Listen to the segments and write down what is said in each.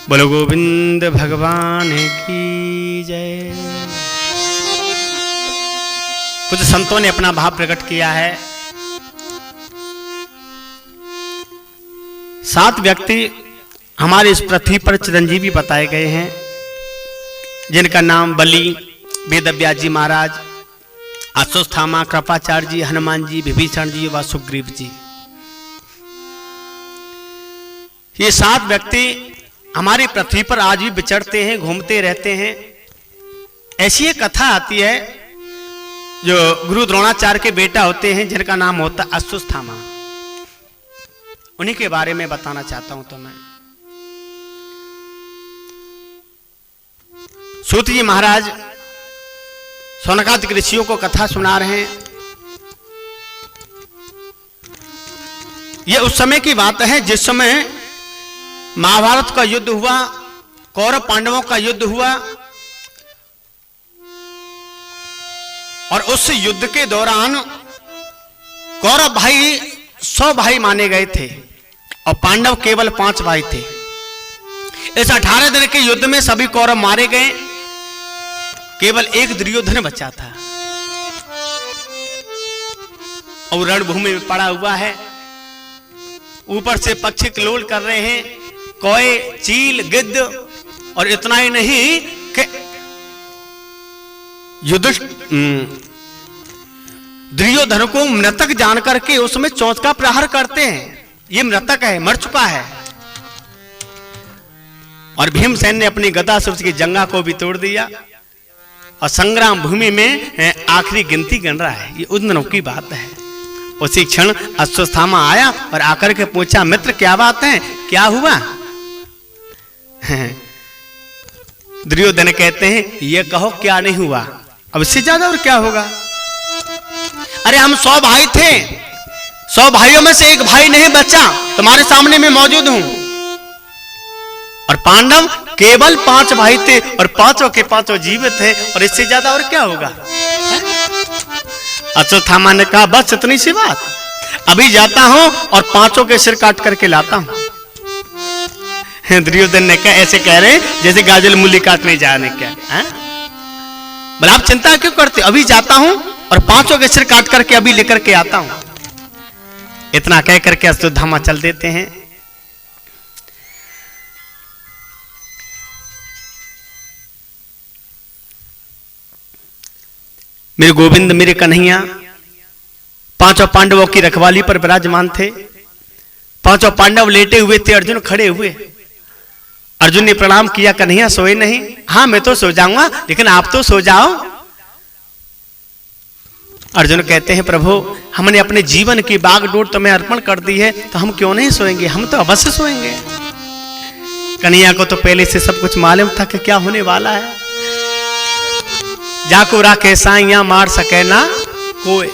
बोलो गोविंद भगवान की जय। कुछ संतों ने अपना भाव प्रकट किया है। 7 व्यक्ति हमारे इस पृथ्वी पर चिरंजीवी बताए गए हैं, जिनका नाम बलि, वेदव्यास जी महाराज, अश्वत्थामा, कृपाचार्य जी, हनुमान जी, विभीषण जी व सुग्रीव जी। ये 7 व्यक्ति हमारी पृथ्वी पर आज भी विचरते हैं, घूमते रहते हैं। ऐसी एक कथा आती है जो गुरु द्रोणाचार्य के बेटा होते हैं, जिनका नाम होता है अश्वत्थामा। उन्हीं के बारे में बताना चाहता हूं। तो मैं सूत जी महाराज शौनकादिक ऋषियों को कथा सुना रहे हैं। यह उस समय की बात है जिस समय महाभारत का युद्ध हुआ, कौरव पांडवों का युद्ध हुआ, और उस युद्ध के दौरान कौरव भाई 100 भाई माने गए थे और पांडव केवल 5 भाई थे। इस 18 दिन के युद्ध में सभी कौरव मारे गए, केवल एक दुर्योधन बचा था और रणभूमि में पड़ा हुआ है। ऊपर से पक्षी क्लोल कर रहे हैं, कोए, चील, गिद्ध, और इतना ही नहीं कि दुर्योधन को मृतक जानकर के उसमें चोंच का प्रहार करते हैं। ये मृतक है, मर चुका है। और भीमसेन ने अपनी गदा से उसकी जंगा को भी तोड़ दिया और संग्राम भूमि में आखिरी गिनती गिन रहा है। ये उन दिनों की बात है। उसी क्षण अश्वत्थामा आया और आकर के पूछा, मित्र क्या बात है, क्या हुआ? दुर्योधन कहते हैं, ये कहो क्या नहीं हुआ, अब इससे ज्यादा और क्या होगा? अरे हम 100 भाई थे, 100 भाइयों में से एक भाई नहीं बचा, तुम्हारे सामने मैं मौजूद हूं। और पांडव केवल 5 भाई थे और 5 के 5 जीवित थे, और इससे ज्यादा और क्या होगा? अश्वत्थामा ने कहा, बस इतनी सी बात, अभी जाता हूं और 5 के सिर काट करके लाता हूं। दुर्योधन ने कहा, ऐसे कह रहे जैसे गाजल मूली काटने जाने क्या? बोला आप चिंता क्यों करते, अभी जाता हूं और 5 के सिर काट करके अभी लेकर के आता हूं। इतना कह करके अश्वत्थामा चल देते हैं। मेरे गोविंद, मेरे कन्हैया 5 पांडवों की रखवाली पर विराजमान थे। 5 पांडव लेटे हुए थे, अर्जुन खड़े हुए। अर्जुन ने प्रणाम किया, कन्हैया सोए नहीं? हाँ मैं तो सो जाऊंगा, लेकिन आप तो सो जाओ। अर्जुन कहते हैं, प्रभु हमने अपने जीवन की बागडोर तुम्हें अर्पण कर दी है, तो हम क्यों नहीं सोएंगे, हम तो अवश्य सोएंगे। कन्हैया को तो पहले से सब कुछ मालूम था कि क्या होने वाला है। जाको राखे साइया मार सके ना कोई।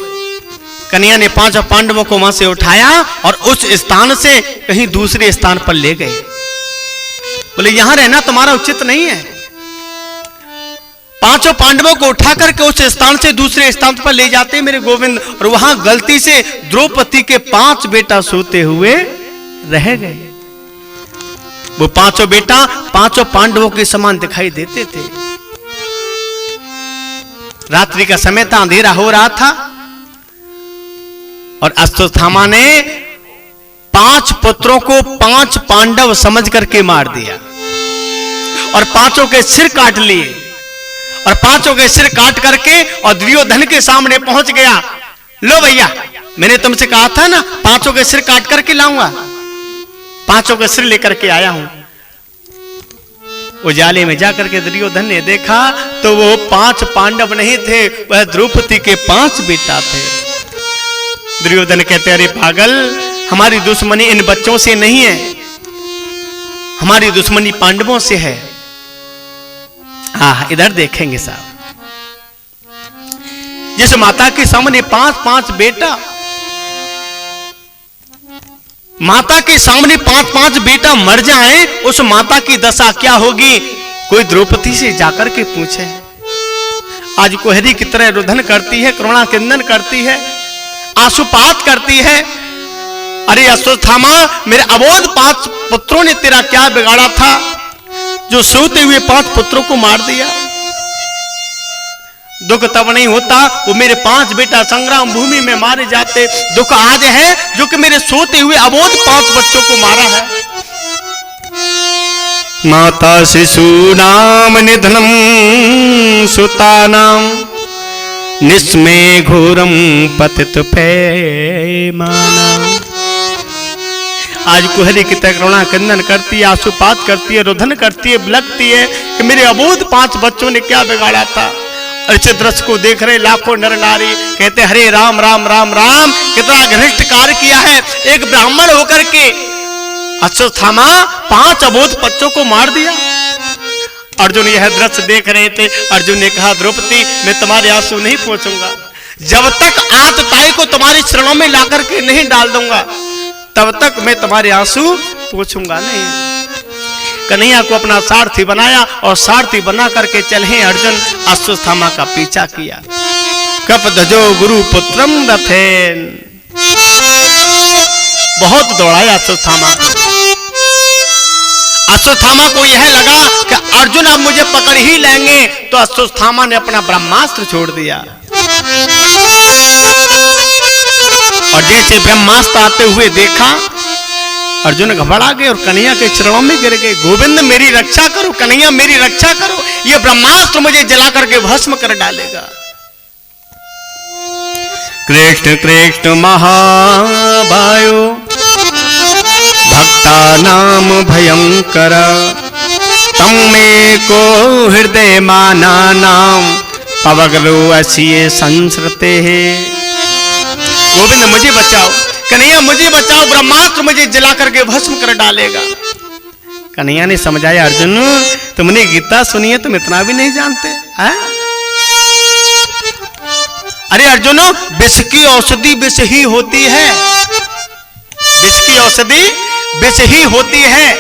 कन्हैया ने 5 पांडवों को वहां से उठाया और उस स्थान से कहीं दूसरे स्थान पर ले गए। बोले यहां रहना तुम्हारा उचित नहीं है। 5 पांडवों को उठा करके उस स्थान से दूसरे स्थान पर ले जाते मेरे गोविंद, और वहां गलती से द्रौपदी के 5 बेटा सोते हुए रह गए। वो 5 बेटा 5 पांडवों के समान दिखाई देते थे। रात्रि का समय था, अंधेरा हो रहा था, और अश्वत्थामा ने 5 पुत्रों को 5 पांडव समझ करके मार दिया और 5 के सिर काट लिए, और 5 के सिर काट करके और दुर्योधन के सामने पहुंच गया। लो भैया, मैंने तुमसे कहा था ना 5 के सिर काट करके लाऊंगा, 5 के सिर लेकर के आया हूं। उजाले में जाकर के दुर्योधन ने देखा तो वो 5 पांडव नहीं थे, वह द्रौपदी के 5 बेटा थे। दुर्योधन कहते, अरे पागल, हमारी दुश्मनी इन बच्चों से नहीं है, हमारी दुश्मनी पांडवों से है। हाँ इधर देखेंगे साहब, जिस माता के सामने 5-5 बेटा, माता के सामने 5-5 बेटा मर जाएं, उस माता की दशा क्या होगी? कोई द्रौपदी से जाकर के पूछे। आज कुहरी की तरह रुदन करती है, करुणा किंदन करती है, आंसुपात करती है। अरे अश्वत्थामा, मेरे अबोध 5 पुत्रों ने तेरा क्या बिगाड़ा था? जो सोते हुए 5 पुत्रों को मार दिया। दुख तब नहीं होता वो मेरे 5 बेटा संग्राम भूमि में मारे जाते, दुख आज है जो कि मेरे सोते हुए अबोध 5 बच्चों को मारा है। माता शिशु नाम निधनम सुतानाम निस्मे घोरम पतित पैमाना। आज कुहरी की करुणा कंदन करती है, आंसुपात करती है, रुदन करती है, बिलखती है कि मेरे अबोध 5 बच्चों ने क्या बिगाड़ा था। और इस दृश्य को देख रहे लाखों नर नारी कहते हरे राम राम राम राम, कितना घनिष्ठ कार्य किया है एक ब्राह्मण होकर के। अश्वत्थामा 5 अबोध बच्चों को मार दिया। अर्जुन यह दृश्य देख रहे थे। अर्जुन ने कहा द्रौपदी मैं तुम्हारे आंसू नहीं पोंछूंगा, जब तक आतताई को तुम्हारे चरणों में ला करके नहीं डाल दूंगा तब तक मैं तुम्हारे आंसू पोंछूंगा नहीं। कन्हैया को अपना सारथी बनाया और सारथी बना करके चले अर्जुन अश्वत्थामा का पीछा किया। कप दजो गुरु पुत्रम रथेन, बहुत दौड़ाया अश्वत्थामा को। अश्वत्थामा को यह लगा कि अर्जुन अब मुझे पकड़ ही लेंगे, तो अश्वत्थामा ने अपना ब्रह्मास्त्र छोड़ दिया और जैसे ब्रह्मास्त्र आते हुए देखा अर्जुन घबरा गए और कन्हैया के चरणों में गिर गए। गोविंद मेरी रक्षा करो, कन्हैया मेरी रक्षा करो, ये ब्रह्मास्त्र मुझे जला करके भस्म कर डालेगा। कृष्ण कृष्ण महाबायो भक्ता नाम भयंकर तम में को हृदय माना नाम पवगलो असिये संस्रते है। गोविंद मुझे बचाओ, कन्हैया मुझे बचाओ, ब्रह्मास्त्र मुझे जला करके भस्म कर डालेगा। कन्हैया ने समझाया अर्जुन तुमने गीता सुनी है, तुम इतना भी नहीं जानते हैं? अरे अर्जुन विष की औषधि विष ही होती है, विष की औषधि विष ही होती है।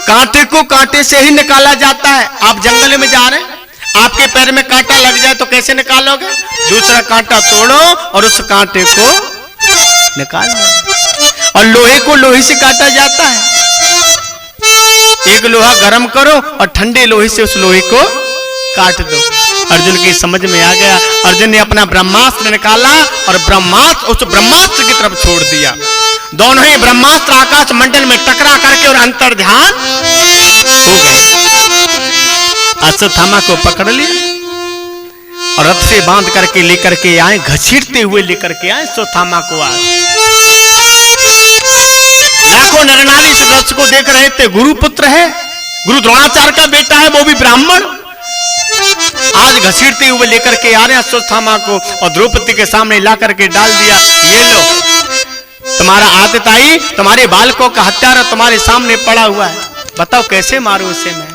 कांटे को कांटे से ही निकाला जाता है। आप जंगल में जा रहे हैं, आपके पैर में कांटा लग जाए तो कैसे निकालोगे? दूसरा कांटा तोड़ो और उस कांटे को निकाल लो। और लोहे को लोहे से काटा जाता है। एक लोहा गर्म करो और ठंडे लोहे से उस लोहे को काट दो। अर्जुन की समझ में आ गया। अर्जुन ने अपना ब्रह्मास्त्र निकाला और ब्रह्मास्त्र उस ब्रह्मास्त्र की तरफ छोड़ दिया। दोनों ही ब्रह्मास्त्र आकाश मंडल में टकरा करके और अंतर ध्यान हो गए। अश्वत्थामा को पकड़ लिया और रथ से बांध करके लेकर के आए, घसीटते हुए लेकर के आए अश्वत्थामा को। आज लाखों नरनारी इस दृश्य को देख रहे थे। गुरु पुत्र है, गुरु द्रोणाचार्य का बेटा है, वो भी ब्राह्मण। आज घसीटते हुए लेकर के आ रहे अश्वत्थामा को और द्रौपदी के सामने ला करके डाल दिया। ये लो तुम्हारा आतताई, तुम्हारे बालकों का हत्यारा तुम्हारे सामने पड़ा हुआ है, बताओ कैसे मारूं उसे मैं?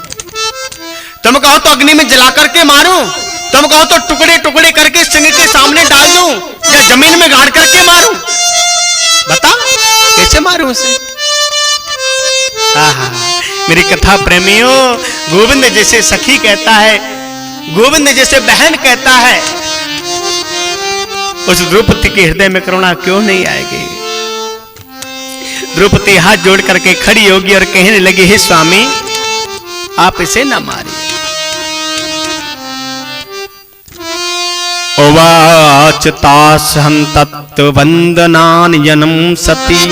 तुम कहो तो अग्नि में जला करके मारूं, तुम कहो तो टुकड़े टुकड़े करके सिंह के सामने डाल दूं या जमीन में गाड़ करके मारूं? बता कैसे मारूं उसे? आहा, मेरी कथा प्रेमियों, गोविंद जैसे सखी कहता है, गोविंद जैसे बहन कहता है, उस द्रौपदी के हृदय में करुणा क्यों नहीं आएगी? द्रौपदी हाथ जोड़ करके खड़ी होगी और कहने लगी, हे स्वामी आप इसे न मारिए। उवाच तासहं तत्वंदनानयनं सती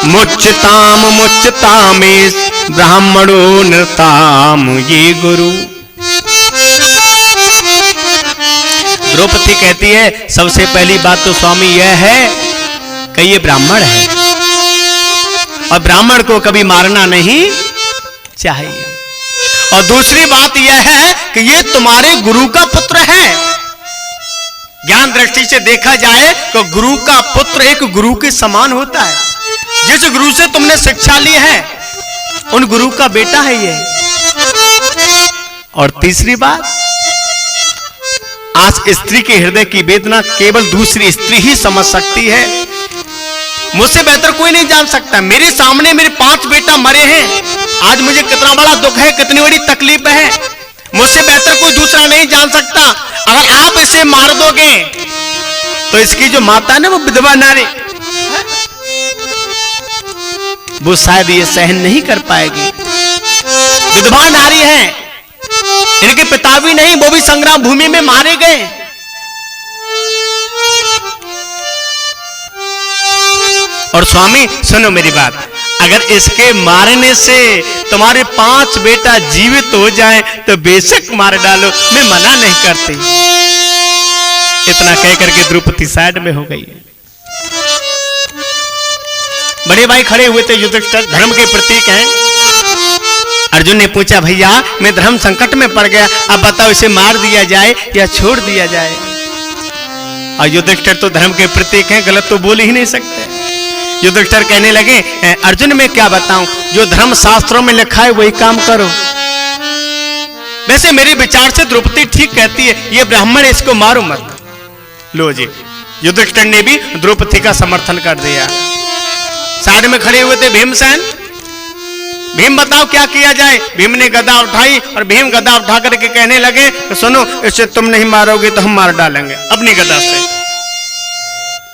मुच्यताम मुच्यतामेष ब्राह्मणो नृताम ये गुरु। द्रौपदी कहती है सबसे पहली बात तो स्वामी यह है कि ये ब्राह्मण है और ब्राह्मण को कभी मारना नहीं चाहिए। और दूसरी बात यह है कि ये तुम्हारे गुरु का पुत्र है। ज्ञान दृष्टि से देखा जाए तो गुरु का पुत्र एक गुरु के समान होता है। जिस गुरु से तुमने शिक्षा ली है उन गुरु का बेटा है ये। और तीसरी बात, आज स्त्री के हृदय की वेदना केवल दूसरी स्त्री ही समझ सकती है, मुझसे बेहतर कोई नहीं जान सकता। मेरे सामने मेरे 5 बेटा मरे हैं, आज मुझे कितना बड़ा दुख है, कितनी बड़ी तकलीफ है, मुझसे बेहतर कोई दूसरा नहीं जान सकता। अगर आप इसे मार दोगे तो इसकी जो माता है ना, वो विधवा नारी, वो शायद ये सहन नहीं कर पाएगी। विधवा नारी हैं, इनके पिता भी नहीं, वो भी संग्राम भूमि में मारे गए। और स्वामी सुनो मेरी बात, अगर इसके मारने से तुम्हारे 5 बेटा जीवित हो जाएं तो बेशक मार डालो, मैं मना नहीं करती। इतना कह करके द्रौपदी साइड में हो गई। बड़े भाई खड़े हुए थे, युधिष्ठिर धर्म के प्रतीक हैं। अर्जुन ने पूछा, भैया मैं धर्म संकट में पड़ गया, अब बताओ इसे मार दिया जाए या छोड़ दिया जाए? और युधिष्ठिर तो धर्म के प्रतीक हैं, गलत तो बोल ही नहीं सकते। युधिष्ठिर कहने लगे, अर्जुन मैं क्या बताऊं, जो धर्म शास्त्रों में लिखा है वही काम करो। वैसे मेरे विचार से द्रौपदी ठीक कहती है, ये ब्राह्मण इसको मारो मत। लो जी, युधिष्ठिर ने भी द्रौपदी का समर्थन कर दिया। साइड में खड़े हुए थे भीमसेन। भीम बताओ क्या किया जाए? भीम ने गदा उठाई और भीम गदा उठा करके कहने लगे, सुनो इसे तुम नहीं मारोगे तो हम मार डालेंगे अपनी गदा से।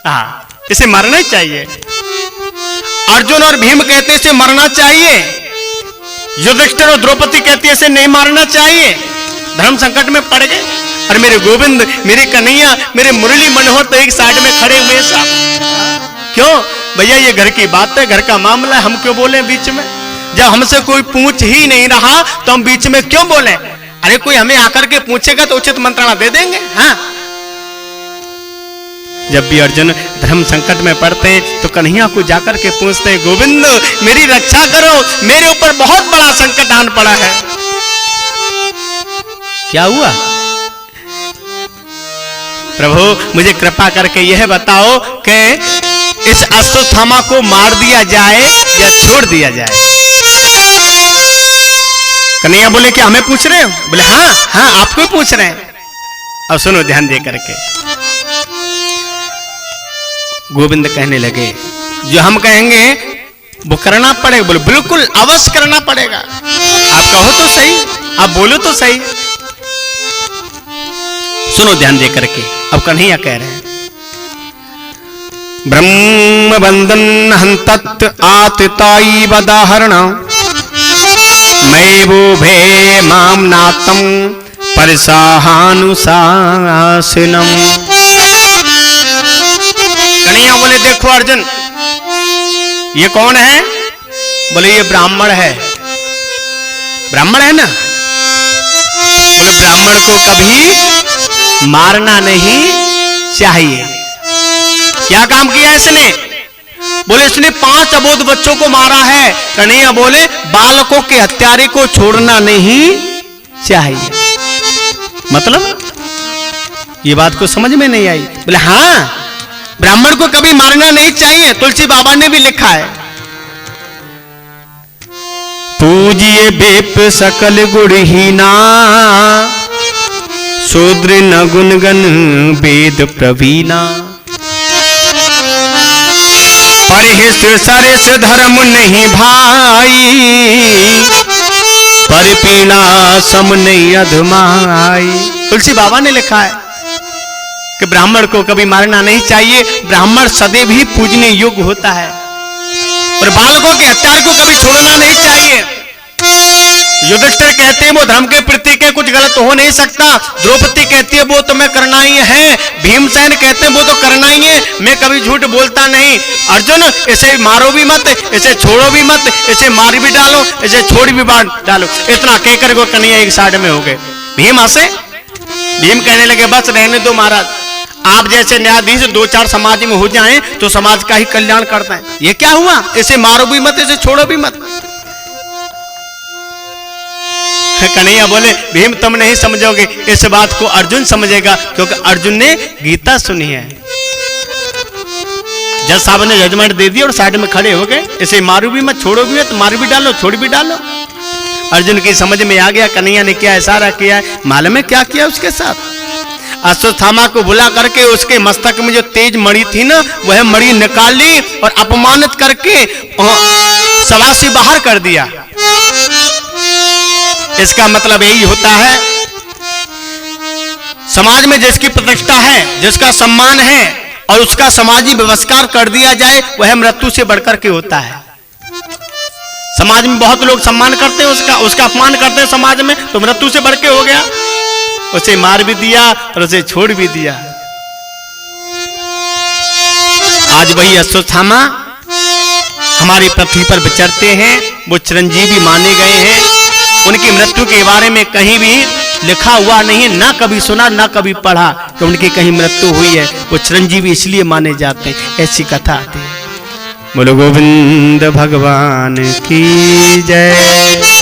हाँ, इसे मारना ही चाहिए। अर्जुन और भीम कहते इसे मरना चाहिए, युधिष्ठिर और द्रौपदी कहती है इसे नहीं मारना चाहिए। धर्म संकट में पड़ गए। और मेरे गोविंद, मेरे कन्हैया, मेरे मुरली मनोहर तो एक साइड में खड़े हुए साहब। क्यों भैया, ये घर की बात है, घर का मामला है, हम क्यों बोले बीच में? जब हमसे कोई पूछ ही नहीं रहा तो हम बीच में क्यों बोले? अरे कोई हमें आकर के पूछेगा तो उचित मंत्रणा दे देंगे। हाँ, जब भी अर्जुन धर्म संकट में पड़ते हैं तो कन्हैया को जाकर के पूछते हैं, गोविंद मेरी रक्षा करो, मेरे ऊपर बहुत बड़ा संकट आन पड़ा है। क्या हुआ? प्रभु मुझे कृपा करके यह बताओ कि इस अश्वत्थामा को मार दिया जाए या छोड़ दिया जाए? कन्हैया बोले क्या हमें पूछ रहे हो? बोले हाँ हाँ आपको ही पूछ रहे हैं। अब सुनो ध्यान दे करके। गोविंद कहने लगे, जो हम कहेंगे वो करना पड़ेगा। बोले बिल्कुल अवश्य करना पड़ेगा। आप कहो तो सही, आप बोलो तो सही। सुनो ध्यान दे करके। अब कन्हैया कह रहे हैं, ब्रह्म बंधन हंतत आतताई वदाहरण मैं वो भे माम नातम परिसाहानुशासनम। कन्हैया बोले देखो अर्जुन, ये कौन है? बोले ये ब्राह्मण है। ब्राह्मण है ना? बोले ब्राह्मण को कभी मारना नहीं चाहिए। क्या काम किया इसने? बोले इसने 5 अबोध बच्चों को मारा है। कन्हैया बोले बालकों के हत्यारे को छोड़ना नहीं चाहिए। मतलब ये बात को समझ में नहीं आई। बोले हाँ, ब्राह्मण को कभी मारना नहीं चाहिए, तुलसी बाबा ने भी लिखा है। पूजिए बेप सकल गुणहीना शूद्र न गुणगन वेद प्रवीणा परिहित सरस धर्म नहीं भाई पर पीना सम नहीं अधमाई। तुलसी बाबा ने लिखा है कि ब्राह्मण को कभी मारना नहीं चाहिए, ब्राह्मण सदैव ही पूजने योग्य होता है। और बालकों के हत्यार को कभी छोड़ना नहीं चाहिए। युधिष्ठिर कहते हैं वो धर्म के प्रतीक है, कुछ गलत हो नहीं सकता। द्रौपदी कहती है वो तो मैं करना ही है। भीमसेन कहते हैं वो तो करना ही है, मैं कभी झूठ बोलता नहीं। अर्जुन इसे मारो भी मत, इसे छोड़ो भी मत, इसे मार भी डालो, इसे छोड़ भी डालो। इतना कहकर वो कन्हैया एक साइड में हो गए। भीम हंसे। भीम कहने लगे बस रहने दो महाराज, आप जैसे न्यायाधीश 2-4 समाज में हो जाएं तो समाज का ही कल्याण करते हैं। ये क्या हुआ? इसे मारो भी मत, इसे छोड़ो भी मत। कन्हैया बोले भीम तुम नहीं समझोगे, इस बात को अर्जुन समझेगा, क्योंकि अर्जुन ने गीता सुनी है। जज साहब ने जजमेंट दे दी और साइड में खड़े हो गए, इसे मारो भी मत, छोड़ो भी मत, मार भी डालो, छोड़ भी डालो। अर्जुन की समझ में आ गया कन्हैया ने क्या इशारा किया है। मालूम है क्या किया उसके साथ? अश्वत्थामा को बुला करके उसके मस्तक में जो तेज मणि थी ना, वह मणि निकाल ली और अपमानित करके सभा से बाहर कर दिया। इसका मतलब यही होता है, समाज में जिसकी प्रतिष्ठा है, जिसका सम्मान है और उसका समाजी बहिष्कार कर दिया जाए, वह मृत्यु से बढ़कर के होता है। समाज में बहुत लोग सम्मान करते हैं उसका अपमान करते हैं समाज में, तो मृत्यु से बढ़ के हो गया। उसे मार भी दिया और उसे छोड़ भी दिया। आज वही अश्वत्थामा हमारी पृथ्वी पर विचरते हैं, वो चिरंजीवी माने गए हैं। उनकी मृत्यु के बारे में कहीं भी लिखा हुआ नहीं है, ना कभी सुना ना कभी पढ़ा कि उनकी कहीं मृत्यु हुई है। वो चिरंजीवी इसलिए माने जाते हैं, ऐसी कथा आती है। बोलो गोविंद भगवान की जय।